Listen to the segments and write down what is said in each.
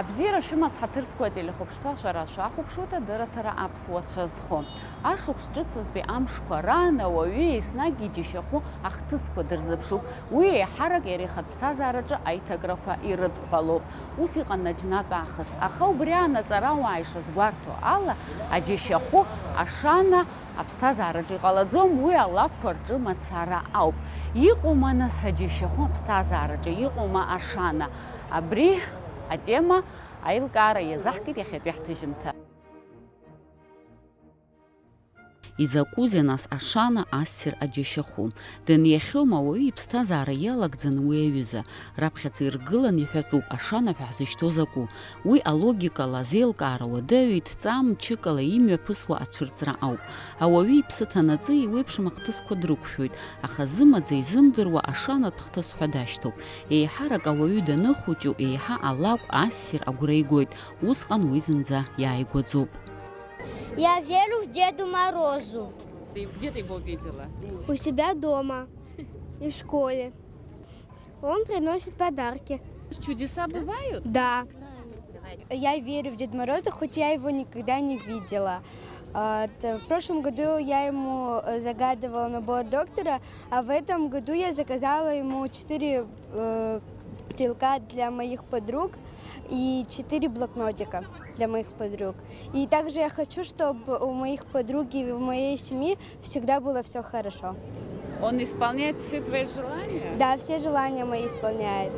Абзира шәымаз ҳаҭырсқәа телехәаԥшцәа шәахәаԥшуеит адырраҭара аԥсуацәа зхо. Ашықәс ҿыцызтәи амшқәа раан ауаҩы еснагь иџьашьахәы ахҭысқәа дырзыԥшуп. Уи еиҳарак иара ихатә ԥсҭазаараҿы аиҭакрақәа ирыдҳәалоуп. Ус иҟан наџьнатә аахыс. Аха убри аан аҵарауаа ишазгәарҭо ала, аџьашьахәы ашана аԥсҭазаараҿы иҟалаӡом, уи алакәқәа рҿы мацара ауп. Иҟоума нас аџьашьахәы аԥсҭазаараҿы, иҟоума ашана? Абри атема аилкаара иазаҳкит иахьатәи ҳҭыжьымҭа. Изакәызеи нас ашана ассир аџьашьахәы? Даниахьоума ауаҩы иԥсҭазаара иалагӡаны уи аҩыза? Раԥхьаӡа иргылан иҳәатәуп ашана ҳәа ҳзышьҭоу закәу. Уи алогикала азеилкаара уадаҩу иҭҵаа-мчыкала имҩаԥысуа ацәырҵра ауп. Ауаҩы иԥсы ҭанаҵы иуеиԥшым ахҭысқәа дрықәшәоит, аха зымаӡа изымдыруа ашанатә хҭысҳәа дашьҭоуп. Еиҳарак ауаҩы даныхәыҷу еиҳа алакә ассир агәра игоит. Усҟан уи зынӡа иааигәаӡоуп. Я верю в Деду Морозу. Где ты его видела? У себя дома и в школе. Он приносит подарки. Чудеса бывают? Да. Я верю в Деда Мороза, хоть я его никогда не видела. В прошлом году я ему загадывала набор доктора, а в этом году я заказала ему 4 брелка для моих подруг и 4 блокнотика для моих подруг. И также я хочу, чтобы у моих подруг и в моей семье всегда было все хорошо. Он исполняет все твои желания? Да, все желания мои исполняет.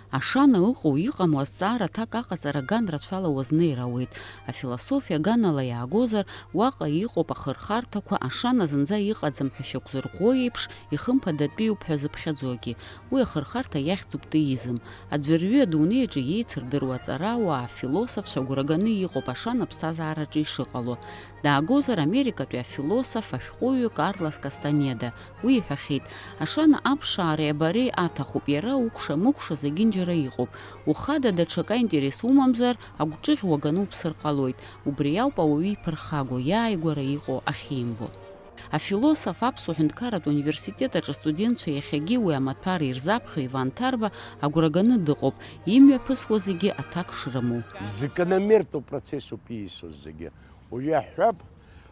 Ашана ыҟоу иҟаму азҵаара аҭак аҟаҵара ган рацәала уазнеир ауеит. Афилософиа ганала иаагозар, уаҟа иҟоуп ахырхарҭақәа ашана зынӡа иҟаӡам ҳәа шьақәзырӷәӷәо еиԥш ихымԥадатәиуп ҳәа зыԥхьаӡогьы. Уи ахырхарҭа иахьӡуп теизм. Аӡәырҩы адунеиаҿы иеицырдыруа аҵарауаа афилософцәа агәра ганы иҟоуп ашана аԥсҭазаараҿы ишыҟало. Даагозар Америкатәи афилософ ашәҟәыҩҩы Карлос Кастанеда. Уи иҳәахьеит, ашана аԥшаареи абареи аҭахуп, иара укәша-мыкәша зегьынџьара иҟоуп. Ухада даҽак аинтерес умамзар, агәҿыӷь уаганы уԥсыр ҟалоит. Убри ауп ауаҩы иԥырхаго, иааигәара иҟоу ахьимбо. Афилософ аԥсуа ҳәынҭқарратә университет аҿы студентцәа иахьагьы уи амаҭәар ирзаԥхьо Иван Ҭарба агәра ганы дыҟоуп, имҩаԥысуа зегьы аҭак шрымоу. Закономерно процессуп иисуз зегьы. Уажәы аҳәап,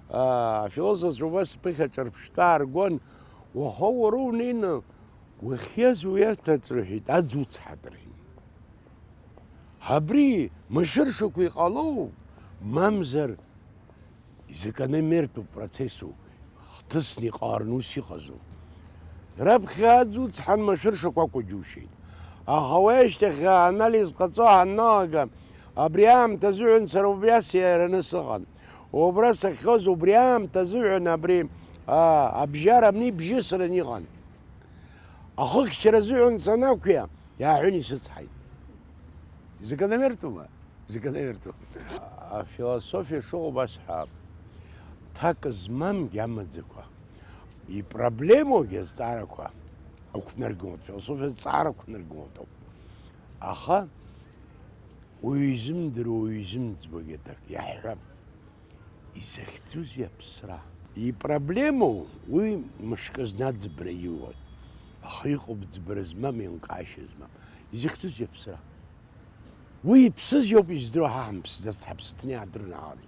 афилософцәа убас ԥыхьаҿырԥштәа ааргон, уаха уара унеины уахьиаз уиаҭаҵ рҳәеит, аӡ уцҳат рҳәеит. Абри машәыршақәа иҟалоу, мамзар закономерно процессу хҭысны иҟаараны ус иҟазу. Раԥхьа аӡ уцҳан машәыршақәа акәу џьушьеит. Аха уи ашьҭахь анализ ҟаҵо ҳанналага, абри аамҭазыҳәан сара убри асиараны сыҟан. Убра сахьхоз убри аамҭазыҳәан абри абжьара абни бжьысран иҟан. Ахыхьчара азыҳәан санақәиа, иааҳәын исыцҳаит. Закономертәума? Закономертәума. Афилософиа шыҟоу убас ҳәа, ҭак змамгьы амаӡақәа, ипроблемоугьы азҵаарақәа ақәнаргылоит. Философиа зҵаара ақәнаргылоит ауп. Аха уизымдыруа, уизымӡбогьы аҭак иаҳҳәап. Изахьӡузеи аԥсра? Ипроблемоу уи мышкы знаӡбра иуоит. Аха иҟоуп ӡбара змам, еилкаашьа змам. Изахьӡузеи аԥсра? Уи иԥсыз иоуп издыруа ҳаԥсҭны иаадырнаалаз.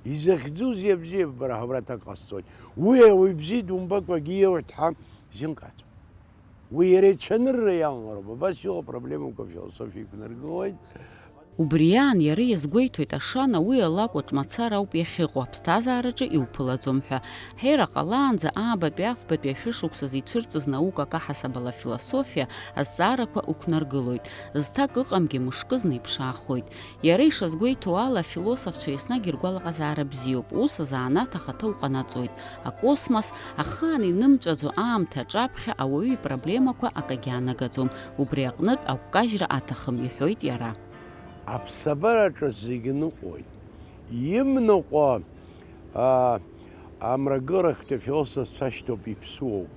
Изахьӡузеи абзиабара ҳәа аҭак ҟасҵоит. Уи ауаҩ бзиа думбакәагьы иауеит ҳа изеилкааӡом. Уи иара ицәанырра иалнароуп. Абас иҟоу проблемақәа афилософиа иқәнаргылоит. Убри аан иара иазгәеиҭоит ашана уи алакәаҿ мацара ауп иахьыҟоу, аԥсҭазаараҿы иуԥылаӡом ҳәа. Ҳера ҟалаанӡа аабатәи афбатәи ашәышықәсаз ицәырҵыз наукак аҳасаб ала философиа азҵаарақәа уқәнаргылоит. Зҭак ыҟамгьы мышкызны иԥшаахоит. Иара ишазгәеиҭо ала афилософцәа еснагь иргәалаҟазаара бзиоуп. Ус азанааҭ ахаҭа уҟанаҵоит. Акосмос, ахаан инымҵәаӡо аамҭа аҿаԥхьа ауаҩы ипроблемақәа акагьы анагаӡом. Убри аҟнытә агәкажьра аҭахым, иҳәоит иара. Аԥсабараҿы зегьы ныҟәоит. Имныҟәо амрагыларахьтәи афилософцәа ашьҭоуп иԥсуоуп.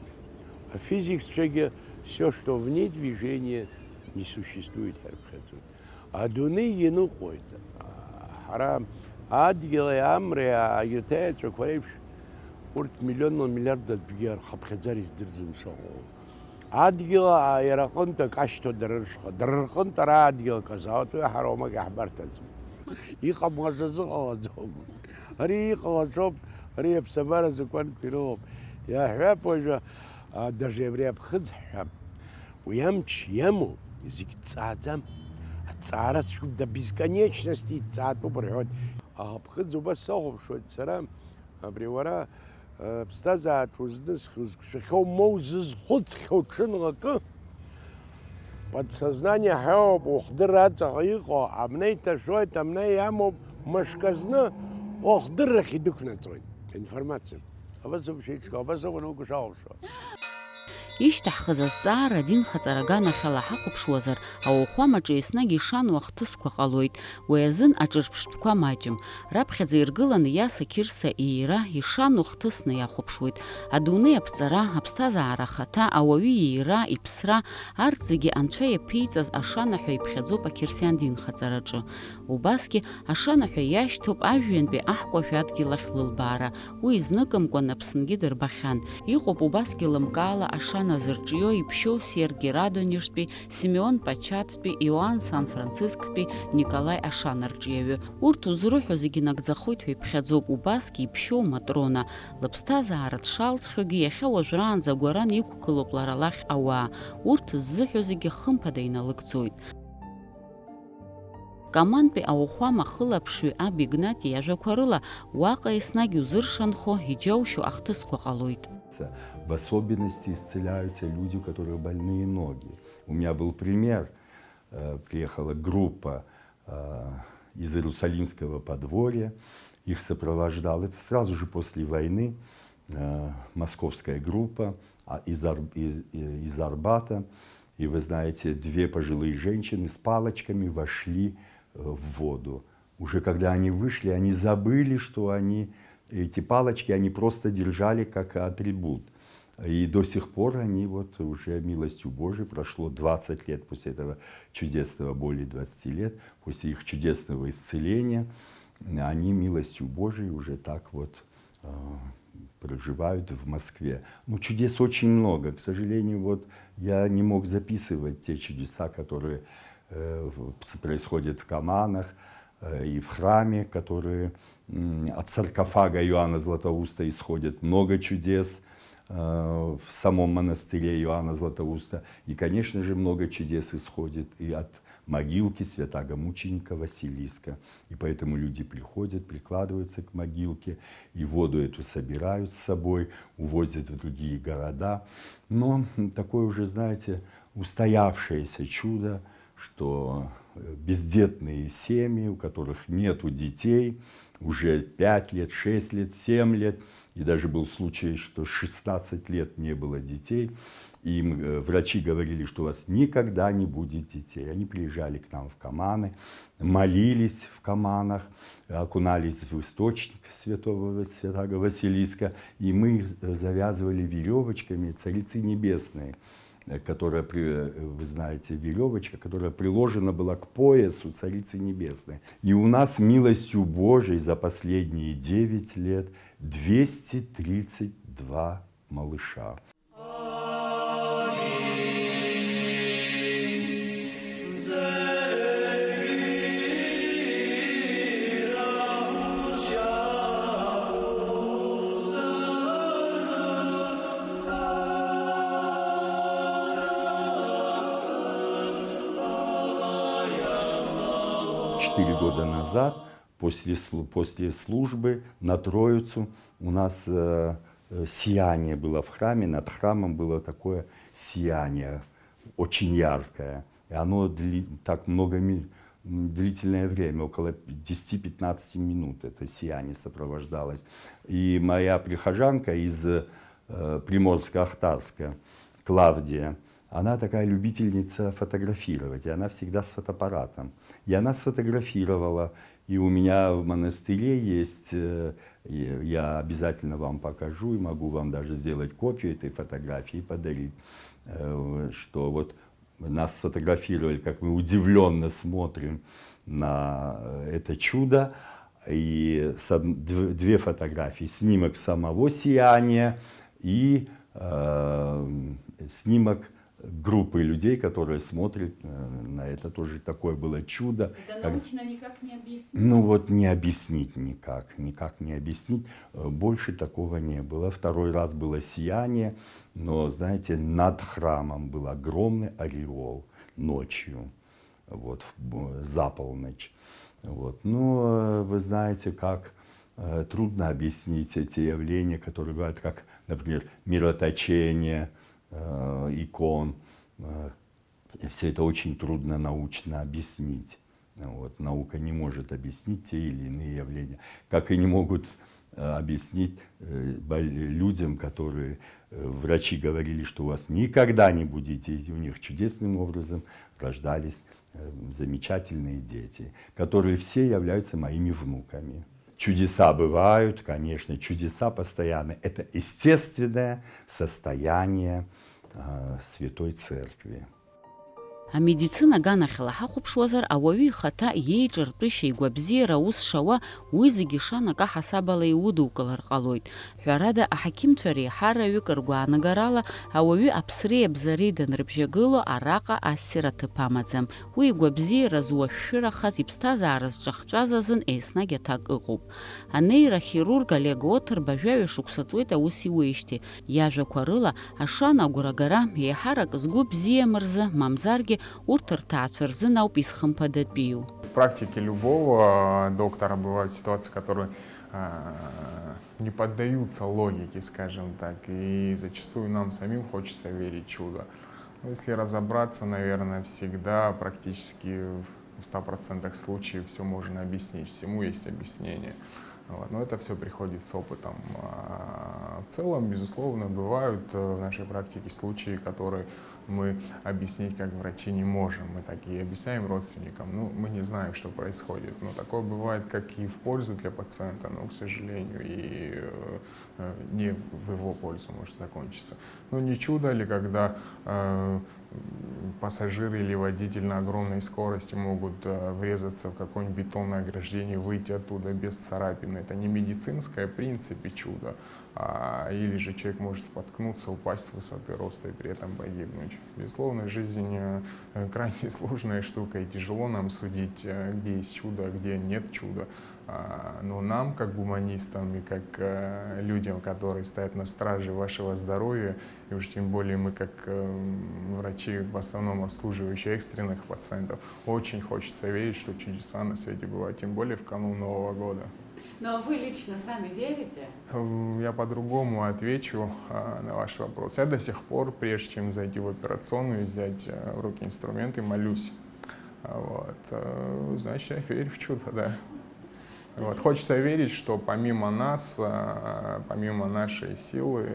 Афизиксцәагьы все, что вне движения, не существует ҳарԥхьаӡоит. Адунеи иныҟәоит. Ҳара адгьыли амреи агьырҭаеҵәақәа реиԥш урҭ миллионла миллиардатәгьы рхаԥхьаӡара издырӡом шаҟоу. адгила аэроҟынтә кашьҭо дыррышха, дыррыҟынтә ара адгьыл казаауатәи ҳароумак иаҳбарҭаӡом. Иҟам уаҵәы зыҟалаӡом. Ари иҟалаӡом, ари аԥсабара закәанқәа ирылоуп. Иаҳҳәап уажәы даже абри аԥхыӡ ҳҳәап. Уи амч иамоу зегь ҵааӡам. Аҵаара цәгьоуп, до бесконечности иҵаатәуп рҳәоит. Аԥхыӡ убас сахәаԥшуеит сара, абри уара ԥсҭазаара узқәшәахьоу моу зызхәыцхьоу ҽынлакы, подсознание ҳәоуп, ухдырра аҵаҟа иҟоу, абна иҭашәоит, абна иамоуп, мышк азны ухдыррахь идәықәнаҵоит информациа. Абас ауп ишеиҿкаау, абас акәын ауп ишахәаԥшуа. Ишьҭаҳхыз азҵаара адинхаҵара аганахьала ҳахәаԥшуазар, ауахәамаҿы еснагь ишану ахҭысқәа ҟалоит. Уи азын аҿырԥштәқәа маҷым. Раԥхьаӡа иргыланы Иаса Қьырса иира ишану хҭысны иахәаԥшуеит. Адунеи аԥҵара, аԥсҭазаара ахаҭа, ауаҩы иира, иԥсра, арҭ зегьы Анцәа иаԥиҵаз ашанаҳәа иԥхьаӡоуп ақьырсиан динхаҵараҿы. Убасгьы ашанаҳәа иашьҭоуп ажәҩантәи аҳкәажә адгьыл ахь лылбаара. Уи изныкымкәан Аԥсынгьы дырбахьан. Иҟоуп убасгьы лымкаала ашана зырҿио иԥшьоу Сергий Радонежтәи, Симеон Пачаттәи, Иоанн Сан-Францисктәи, Николаи ашанарҿиаҩы. Урҭ узрыҳәо зегьы нагӡахоит ҳәа иԥхьаӡоуп. Убасгьы иԥшьоу Матрона. Лыԥсҭазаара дшалҵхьоугьы иахьа уажәраанӡа гәаран иқәгылоуп лара лахь ауаа. Урҭ ззыҳәо зегьы хымԥада иналыгӡоит. Камантәи ауахәама хылаԥшҩы аб Игнати иажәақәа рыла уаҟа еснагь узыршанхо иџьаушьо ахҭысқәа ҟалоит. В особенности исцеляются люди, у которых больные ноги. У меня был пример. Приехала группа из Иерусалимского подворья. Их сопровождал, это сразу же после войны, московская группа из Арбата. И вы знаете, две пожилые женщины с палочками вошли в воду. Уже когда они вышли, они забыли, что эти палочки они просто держали как атрибут. И до сих пор они вот уже милостью Божией, прошло 20 лет после этого чудесного, более 20 лет, после их чудесного исцеления, они милостью Божией уже так вот проживают в Москве. Ну, чудес очень много. К сожалению, вот я не мог записывать те чудеса, которые происходят в Каманах и в храме, которые от саркофага Иоанна Златоуста исходят много чудес в самом монастыре Иоанна Златоуста. И, конечно же, много чудес исходит и от могилки святаго мученика Василиска. И поэтому люди приходят, прикладываются к могилке, и воду эту собирают с собой, увозят в другие города. Но такое уже, знаете, устоявшееся чудо, что бездетные семьи, у которых нету детей, уже 5 лет, 6 лет, 7 лет, и даже был случай, что 16 лет не было детей, и им врачи говорили, что у вас никогда не будет детей. Они приезжали к нам в Каманы, молились в Каманах, окунались в источник святого Василиска, и мы их завязывали веревочками Царицы Небесной, которая, вы знаете, веревочка, которая приложена была к поясу Царицы Небесной. И у нас милостью Божией за последние 9 лет 232 малыша. 4 года назад, после службы на Троицу, у нас сияние было в храме, над храмом было такое сияние, очень яркое. И оно так длительное время, около 10-15 минут это сияние сопровождалось. И моя прихожанка из Приморско-Ахтарска, Клавдия, она такая любительница фотографировать, и она всегда с фотоаппаратом. И она сфотографировала, и у меня в монастыре есть, я обязательно вам покажу, и могу вам даже сделать копию этой фотографии и подарить, что вот нас сфотографировали, как мы удивленно смотрим на это чудо, и 2 фотографии, снимок самого сияния и снимок группы людей, которые смотрят на это. Тоже такое было чудо. Это научно никак не объяснить. Ну вот не объяснить никак, никак не объяснить. Больше такого не было. Второй раз было сияние, но, знаете, над храмом был огромный ореол ночью, вот, за полночь. Вот. Ну, вы знаете, как трудно объяснить эти явления, которые бывают, как, например, мироточение, икон. Все это очень трудно научно объяснить. Вот. Наука не может объяснить те или иные явления. Как и не могут объяснить людям, которые врачи говорили, что у вас никогда не будет детей. У них чудесным образом рождались замечательные дети, которые все являются моими внуками. Чудеса бывают, конечно, чудеса постоянно. Это естественное состояние Святой Церкви. Амедицина ганахьала ҳахәаԥшуазар, ауаҩы ихаҭа иеиҿартәышьа игәабзиара ус шауа, уи зегьы ишанака ҳасабала иудукылар ҟалоит. Ҳәарада, аҳақьымцәа реиҳараҩык ргәаанагарала, ауаҩы аԥсреи абзареи данрыбжьагыло, араҟа ассир аҭыԥ амаӡам. Уи игәабзиара зуашәшәырахаз, иԥсҭазаара зҿахҵәаз азын еснагь аҭак ыҟоуп. Анеирохирург Олег Отыр бажәаҩа шықәса ҵуеит аус иуеижьҭеи. Иажәақәа рыла, ашан агәрагара еиҳарак згәы бзиам рзы, мамзаргьы урҭ рҭаацәа рзын ауп изхымԥадатәиу. В практике любого доктора бывают ситуации, которые не поддаются логике, скажем так, и зачастую нам самим хочется верить в чудо. Но если разобраться, наверное, всегда практически в 100% случаев все можно объяснить, всему есть объяснение. Вот. Но это все приходит с опытом. В целом, безусловно, бывают в нашей практике случаи, которые мы объяснить как врачи не можем. Мы так и объясняем родственникам, ну, мы не знаем, что происходит. Но такое бывает как и в пользу для пациента, но, к сожалению, и не в его пользу может закончиться. Ну, не чудо ли, когда пассажиры или водитель на огромной скорости могут врезаться в какое-нибудь бетонное ограждение, выйти оттуда без царапины. Это не медицинское, в принципе, чудо. Или же человек может споткнуться, упасть с высоты роста и при этом погибнуть. Безусловно, жизнь крайне сложная штука, и тяжело нам судить, где есть чудо, а где нет чуда. Но нам, как гуманистам и как людям, которые стоят на страже вашего здоровья, и уж тем более мы, как врачи, в основном обслуживающие экстренных пациентов, очень хочется верить, что чудеса на свете бывают, тем более в канун Нового года. Ну а вы лично сами верите? Я по-другому отвечу на ваш вопрос. Я до сих пор, прежде чем зайти в операционную и взять в руки инструменты, молюсь. Вот. Значит, я верю в чудо, да. Вот. Хочется верить, что помимо нас, помимо нашей силы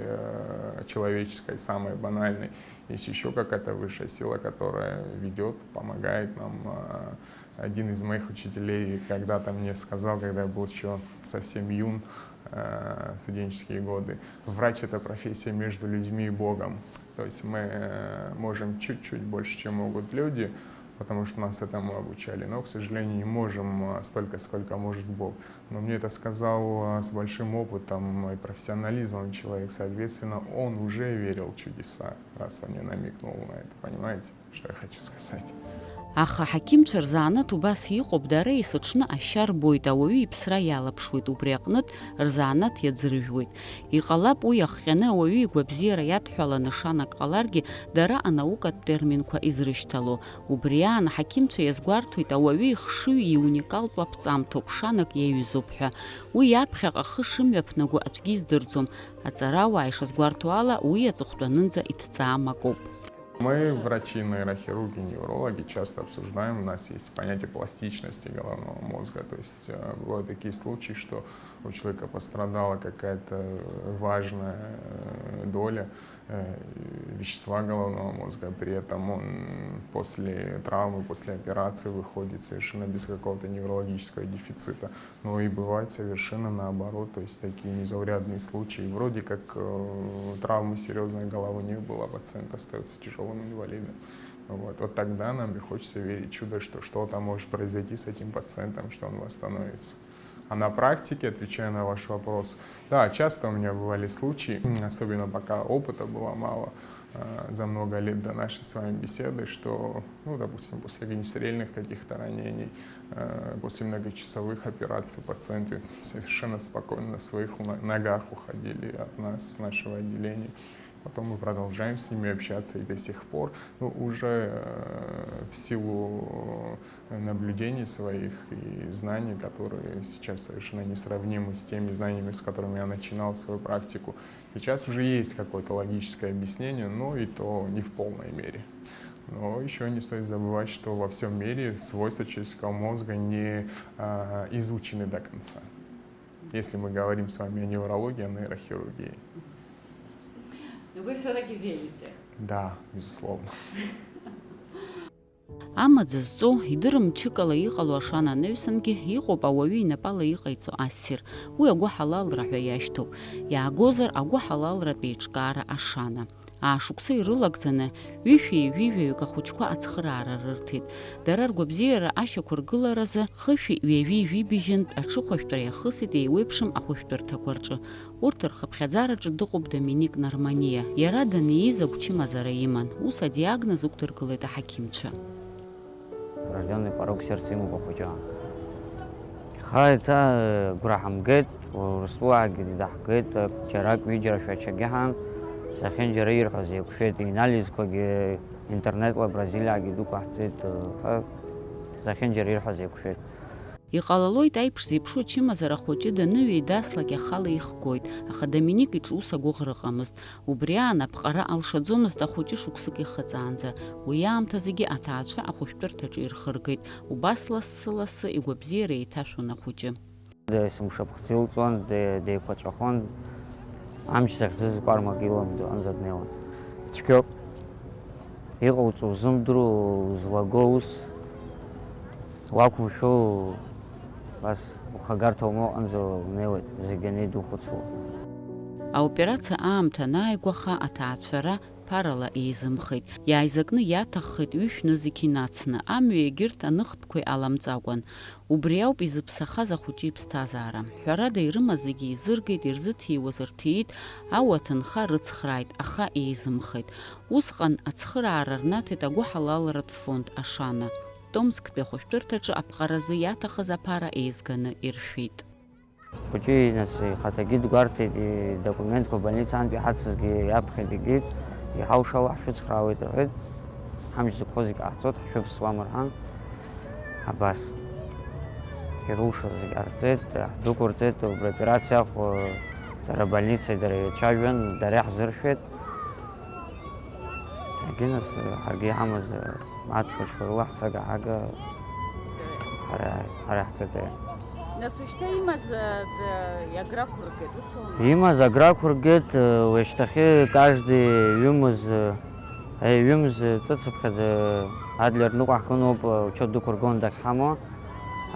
человеческой, самой банальной, есть еще какая-то высшая сила, которая ведет, помогает нам. Один из моих учителей когда-то мне сказал, когда я был еще совсем юн, в студенческие годы, врач — это профессия между людьми и Богом. То есть мы можем чуть-чуть больше, чем могут люди, потому что нас этому обучали, но, к сожалению, не можем столько, сколько может Бог. Но мне это сказал с большим опытом и профессионализмом человек, соответственно, он уже верил в чудеса, раз он мне намекнул на это, понимаете, что я хочу сказать. Аха ҳақьымцәа рзаанаҭ убас иҟоуп, дара есыҽны ашьа рбоит, ауаҩы иԥсра иалаԥшуеит, убри аҟнытә рзаанаҭ иаӡрыжәуеит. Иҟалап уи иахҟьаны ауаҩы игәабзиара иадҳәаланы шанак ҟаларгьы, дара анаукатә терминқәа изрышьҭало. Убри аан аҳақьымцәа иазгәарҭоит, ауаҩы ихшыҩ иуникалтә аԥҵамҭоуп, шанак иаҩызоуп ҳәа. Уи иаԥхьаҟа ахы шымҩаԥнаго аӡәгьы издырӡом. Аҵарауаа ишазгәарҭо ала, уи аҵыхәтәанынӡа иҭҵаам акоуп. Мы, врачи, нейрохирурги, неврологи, часто обсуждаем, у нас есть понятие пластичности головного мозга. То есть бывают такие случаи, что у человека пострадала какая-то важная доля вещества головного мозга, при этом он после травмы, после операции выходит совершенно без какого-то неврологического дефицита. Но и бывает совершенно наоборот, то есть такие незаурядные случаи. Вроде как травмы серьезной головы не было, пациент остается тяжелым инвалидом. Вот тогда нам и хочется верить в чудо, что что-то может произойти с этим пациентом, что он восстановится. А на практике, отвечая на ваш вопрос, да, часто у меня бывали случаи, особенно пока опыта было мало, за много лет до нашей с вами беседы, что, ну, допустим, после огнестрельных каких-то ранений, после многочасовых операций пациенты совершенно спокойно на своих ногах уходили от нас, с нашего отделения. Потом мы продолжаем с ними общаться и до сих пор, ну, уже в силу наблюдений своих и знаний, которые сейчас совершенно несравнимы с теми знаниями, с которыми я начинал свою практику. Сейчас уже есть какое-то логическое объяснение, но и то не в полной мере. Но еще не стоит забывать, что во всем мире свойства человеческого мозга не изучены до конца. Если мы говорим с вами о неврологии, о нейрохирургии. Вы все-таки верите? Да, безусловно. Амаӡа зҵо, идырмчыкала иҟало ашана анаҩсангьы, иҟоуп ауаҩы инапала иҟаиҵо ассир. Уи агәы ҳалалра ҳәа иашьҭоуп. Иаагозар агәы ҳалалратә еиҿкаара ашана. Аашықәса ирылагӡаны, ҩышәи-ҩажәаҩык ахәыҷқәа ацхыраара рырҭеит. Дара ргәабзиара ашьақәыргыларазы хышәи ҩажәи-жәибжьынтә аҽыхәашәтәра иахысит еиуеиԥшым ахәышәтәырҭақәа рҿы. Урҭ рхыԥхьаӡараҿы дыҟоуп Доминик Нарманиа. Иара данииз агәчымазара иман. Ус адиагноз ықәдыргылеит аҳақьымцәа. Врожденный порог сердца ему похожа. Хайта грахамгет, урслуаги дахгет, чарак виджер шачагехан, сахен джерир хази кушет анализ коги интернет ла Бразилия гиду кахцет, сахен джерир хази кушет. Иҟалалоит аиԥш зеиԥшу ачымазара хәыҷы даныҩеидаслак ахала ихгоит, аха Доминик иҿы ус агәыӷра ыҟамызт. Убри аан аԥҟара алшаӡомызт ахәыҷы шықәсык ихыҵаанӡа. Уи аамҭазегьы аҭаацәа ахәышәтәырҭаҿы ирхыргеит. Убас лассы-лассы игәабзиара еиҭашәон ахәыҷы. Сымшаԥхӡылҵуан, деиқәаҵәахон, амч захьӡыз кәармак иламӡуанӡа днеиуан. Цәгьоуп, иҟауҵо узымдыруа, узлаго ус уақәымшәо бас ухагарҭа умоҟанӡа унеиуеит, зегьы анеидухәыцуа. Аоперациа аамҭа анааигәаха аҭаацәара ԥарала еизымхеит. Иааизакны иаҭаххеит ҩышәны зегьы инацны, амҩа егьырҭ аныхтәқәеи аламҵакәан. Убри ауп изыԥсахаз ахәыҷы иԥсҭазаара. Ҳәарада ирымаз зегьы еизыргеит, ирзыҭиуаз рҭиит, ауаҭынха рыцхрааит, аха еизымхеит. Усҟан ацхыраара рнаҭеит агәы ҳалалратә фонд ашана. Томсктәи ахәышәтәырҭаҿы аԥҟаразы иаҭахыз аԥара еизганы иршәит. Хәыҷы нас ихаҭагьы дгәарҭеит, идокументқәа больницаантә иҳацызгьы иаԥхьеит, икит, иҳаушало ҳшәыцхраауеит рҳәеит, ҳамч зықәхоз зегьы ҟаҳҵоит, ҳшәывсуам рҳәан, абас ирушаз зегьы ҟарҵеит, ҳдәықәырҵеит, убри аоперациа ахә дара больницеи дара еицәажәан, дара иаҳзыршәеит. Егьи нас ҳаргьы иҳамаз маҭқәа рыла ҳцага-ҳага ҳара иаҳҵатәеит. Нас ушьҭа имаз иаграқәыргеит, усоума? Имаз аграқәыргеит, уашьҭахьы каждый ҩымз ҵыцыԥхьаӡа Адлер ныҟәаҳкыноуп, учет дықәыргон дахьҳамоу.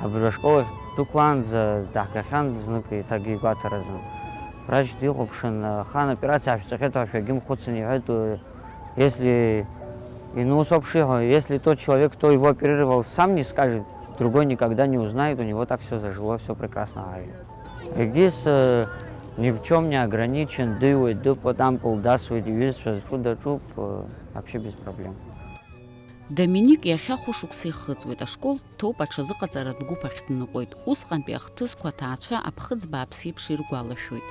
Абри ашкол ахь дықәлаанӡа даҳгахьан знык еиҭагьы игәаҭаразын. Врач дихәаԥшын, хан операциа ҳашәҵахьеит ҳәа шәагьымхәыцын, иҳәеит, если, если тот человек, кто его оперировал, сам не скажет, другой никогда не узнает, у него так все зажило, все прекрасно. Егьис ни в чем не ограничен, дыует, дыпот, ампул, дасует, визшаз, чудо-чуп, вообще без проблем. Доминик иахьа хәышықәса ихыҵуеит, ашкол ҭоуп аҽазыҟаҵаратә гәыԥ ахь дныҟәоит. Усҟантәи ахҭысқәа аҭаацәа аԥхыӡ бааԥс еиԥш иргәалашәоит.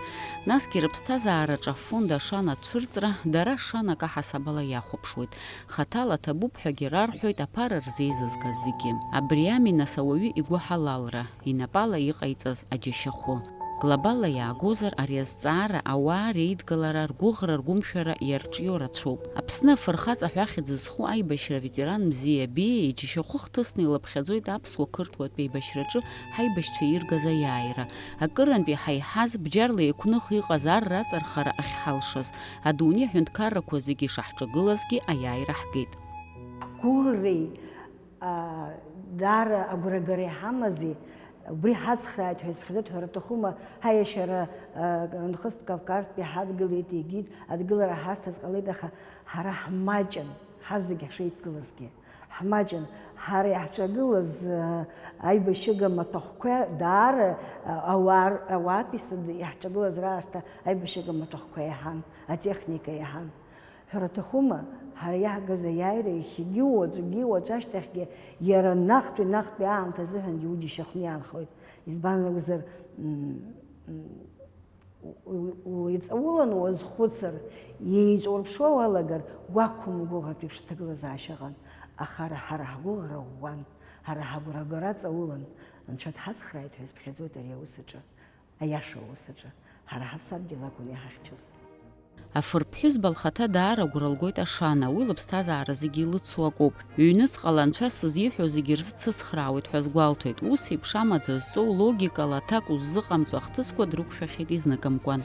Насгьы рыԥсҭазаараҿы афонд ашана ацәырҵра дара шанак аҳасабала иахәаԥшуеит. Хаҭала ҭабуп ҳәагьы рарҳәоит аԥара рзеизызгаз зегьы. Абри ами нас ауаҩы игәы ҳалалра, инапала иҟаиҵаз аџьашьахәы. Глобалла иаагозар ари азҵаара ауаа реидгылара, ргәыӷра, ргәымшәара иарҿио рацәоуп. Аԥсны афырхаҵа ҳәахьа зызху аибашьра ветеран Мзиа Беиа иџьашьахәы хҭысны илыԥхьаӡоит аԥсуа қырҭуатә еибашьраҿы ҳаибашьцәа иргаз аиааира. Акырынтәи ҳаиҳаз бџьарла еиқәных иҟаз ар раҵархара ахьҳалшаз. Адунеи аҳәынҭқаррақәа зегьы шаҳҿагылазгьы аиааира ҳгеит. Агәыӷреи даара агәрагара иҳамази убри ҳацхрааит ҳәа изԥхьаӡоит ҳәа рҭахума, ҳаиашьара нхыст Кавказтәи ҳадгылеит, егьит адгылара ҳазҭаз ҟалеит, аха ҳара ҳмаҷын, ҳазегьы ҳшеидгылазгьы. ҳмаҷын. Ҳара иаҳҿагылаз аибашьыга маҭәахәқәа даара ауаатәыҩса иаҳҿагылаз раасҭа аибашьыга маҭәахәқәа иаҳан, атехника иаҳан. Ҳәарҭахума, ҳара иаҳгаз аиааира иахьагьы уаҵәгьы уаҵәашьҭахьгьы иара наҟтәи аамҭа азыҳәан иудишьахәны иаанхоит. Избан акәзар, уиҵауланы уазхәыцыр, еиҿурԥшуа уалагар, уақәымгәыӷратә еиԥш аҭагылазаашьа ыҟан. Аха ҳара ҳгәыӷра ӷәӷәан, ҳара ҳагәрагара ҵаулан, Анцәа дҳацхрааит ҳәа изԥхьаӡоит ари аус аҿы, аиаша аус аҿы. Ҳара ҳаԥсадгьыл акәын иаҳахьчаз. Афырԥҳәызба лхаҭа даара агәра лгоит Ашана, уи лыԥсҭазаара зегьы илыцу акоуп. Ҩныҵҟала Анцәа сызиҳәо зегьы рзыцыцхраауеит ҳәа сгәалҭоит. Ус еиԥш амаӡа зҵоу логикала аҭак уззыҟамҵо ахҭысқәа дрықәшәахьеит изныкымкәан.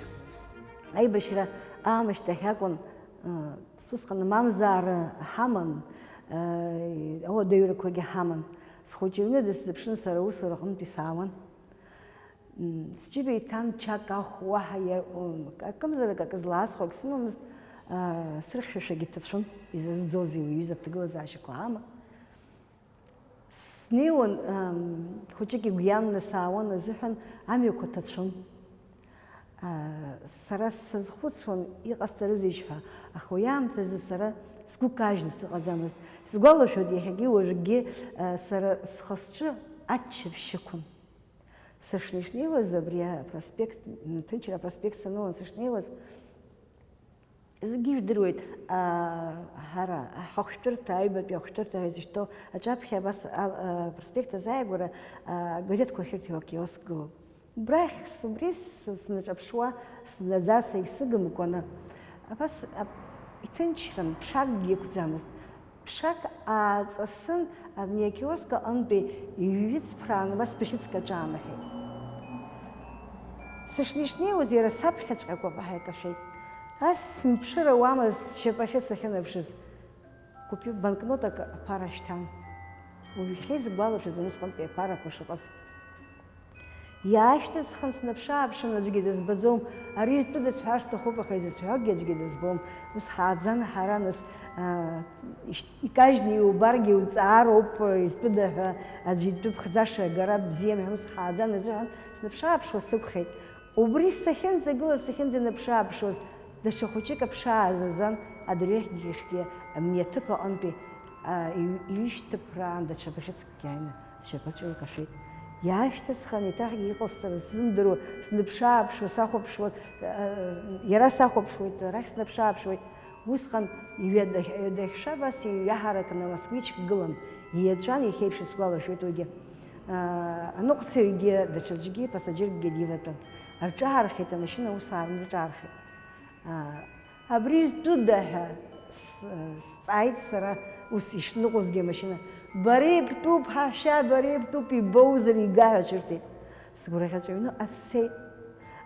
Аибашьра аамышьҭахь акәын, усҟан мамзаара ҳаман, ауадаҩрақәагьы ҳаман. Схәыҷы ҩны дысзыԥшын сара усура аҟнытә саауан. Сџьыба иҭан чак ахә, уаҳа акымзарак акы злаасхәак сымамызт, срыхьшәашәагьы ҭацәын, изазӡозеи уаҩыза аҭагылазаашьақәа ама. Снеиуан, хәыҷык игәианны саауан азыҳәан, амҩақәа ҭацәын. Сара сазхәыцуан иҟасҵарызеишь ҳәа, аха уи аамҭазы сара сгәы кажьны сыҟаӡамызт. Сгәалашәоит иахьагьы уажәгьы сара схы-сҿы аччаԥшь ықәын. Сышнеиуаз абри апроспект, Ҭынчра апроспект санылан сышнеиуаз, зегьы ижәдыруеит, ҳара ҳахәшәтәырҭа, аҩбатәи ахәшәтәырҭа ҳәа изышьҭоу аҿаԥхьа абас апроспект азааигәара газеҭқәа ахьырҭиуа акиоск гылоуп. Убри снаҿаԥшуа, снаӡаца исыгымкәаны, абас иҭынчран, ԥшакгьы иқәӡамызт. Ԥшак ааҵасын, абни акиоск аҟынтәи иҩыҵԥраан, абас бӷьыцк аҿаанахеит. Сышнеишнеиуаз иара саԥхьаҵәҟьақәа ҳаикашәеит. Ас мԥшыра уамаз сшьапахьы сахьынаԥшыз. Банкнотак аԥара шьҭан. Уажәхьы изгәалашәаӡом усҟантәи аԥарақәа шыҟаз. Иаашьҭысхан снаԥшы-ааԥшын, аӡәгьы дызбаӡом. Ари зтәыда сҳәар сҭахуп, аха изысҳәогьы аӡәгьы дызбом. Ус ҳааӡан ҳара нас икажьны иубаргьы уҵаароуп, изтәыда ҳәа аӡәы итәы ԥхӡаша агара бзиам ҳәа ус ҳааӡан азыҳәан снаԥшы-ааԥшуа сықәхеит. Убри сахьынӡагылаз, сахьынӡанаԥшы-ааԥшуаз, даҽа хәыҷык аԥша аазазан, адырҩегьхьгьы амиаҭыԥ аҟынтәи иҩышьҭыԥраан даҽа бӷьыцкгьы ааины сшьапаҿы илкашәеит. Иаашьҭысхан, еиҭахгьы иҟасҵара сзымдыруа, снаԥшы-ааԥшуа, сахәаԥшуа, иара сахәаԥшуеит, арахь снаԥшы-ааԥшуеит. Усҟан ҩадахьшәа абас иҩаҳаракны москвичк гылан, ииаҵәан иахьеиԥш сгәалашәоит уигьы. Аныҟәцаҩгьы, даҽаӡәгьы, пассаџьыркгьы диватәан. Рҿаархеит амашьына, ус аарны рҿаархеит. Абри зтәыда ҳәа сҵааит сара, ус ишныҟәозгьы амашьына. Бара ибтәуп ҳашьа, бара ибтәуп, ибоузар ига ҳәа ҿырҭит. Сгәырӷьаҵәаҩны ҟасцеит.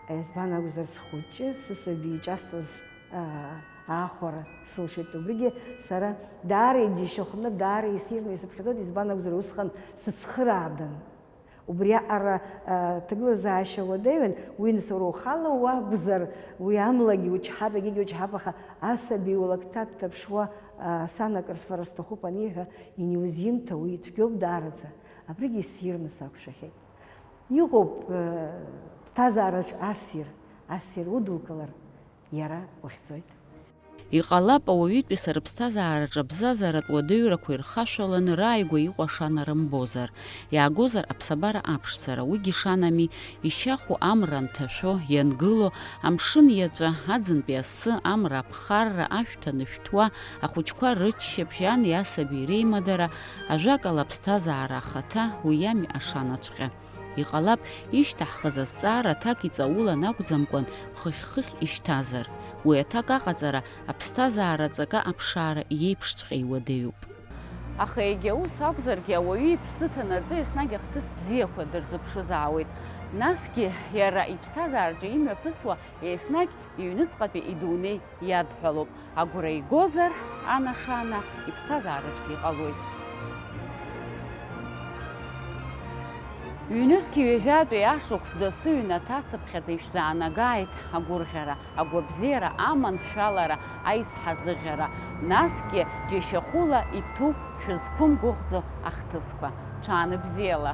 Избан акәзар схәыҷы, сысаби иҿасҵаз аахәара сылшеит. Убригьы сара даара иџьашьахәны, даара исирны исыԥхьаӡоит, избан акәзар усҟан сыцхыраадан. Убри аҟара аҭагылазаашьа уадаҩын, уи сара ухала уакәзар, уи амлагьы учҳап, егьигьы учҳап, аха асаби улакҭа дҭаԥшуа санакыр сфара сҭахуп аниҳәа, иниузимҭа, уи цәгьоуп даараӡа. Абригьы исирны сақәшәахьеит. Иҟоуп ԥсҭазаараҿ ассир удукылар, иара ухьӡоит. Иҟалап ауаҩытәыҩса рыԥсҭазаараҿ абзазаратә уадаҩрақәа ирхашәаланы рааигәа иҟоу Ашана рымбозар. Иаагозар аԥсабара аԥшӡара, уигьы шанами, ишьахәу амра анҭашәо, иангыло, амшын иаҵәа, аӡынтәи асы, амра аԥхарра, ашәҭ анышәҭуа, ахәыҷқәа рыччаԥшь, ани асаби реимадара, ажәакала аԥсҭазаара ахаҭа, уи иами Ашанаҵәҟьа. Иҟалап ишьҭаҳхыз азҵаара аҭак иҵаулан акәӡамкәан, хыхь-хыхь ишьҭазар. Уи аҭак аҟаҵара аԥсҭазаара ҵакы аԥшаара иеиԥшҵәҟьа иуадаҩуп. Аха егьа ус акәзаргьы ауаҩы иԥсы ҭанаҵы еснагь ахҭыс бзиақәа дырзыԥшызаауеит. Насгьы иара иԥсҭазаараҿы имҩаԥысуа еснагь иҩныҵҟатәи идунеи иадҳәалоуп. Агәра игозар ан Ашана иԥсҭазаараҿгьы иҟалоит. Ҩнызқьи ҩажәатәи ашықәс дасы ҩнаҭацыԥхьаӡа ишәзаанагааит агәырӷьара, агәабзиара, аманшәалара, аизҳазыӷьара. насгьы џьашьахәыла иҭәуп шәызқәымгәыӷӡо ахҭысқәа. Ҽааныбзиала!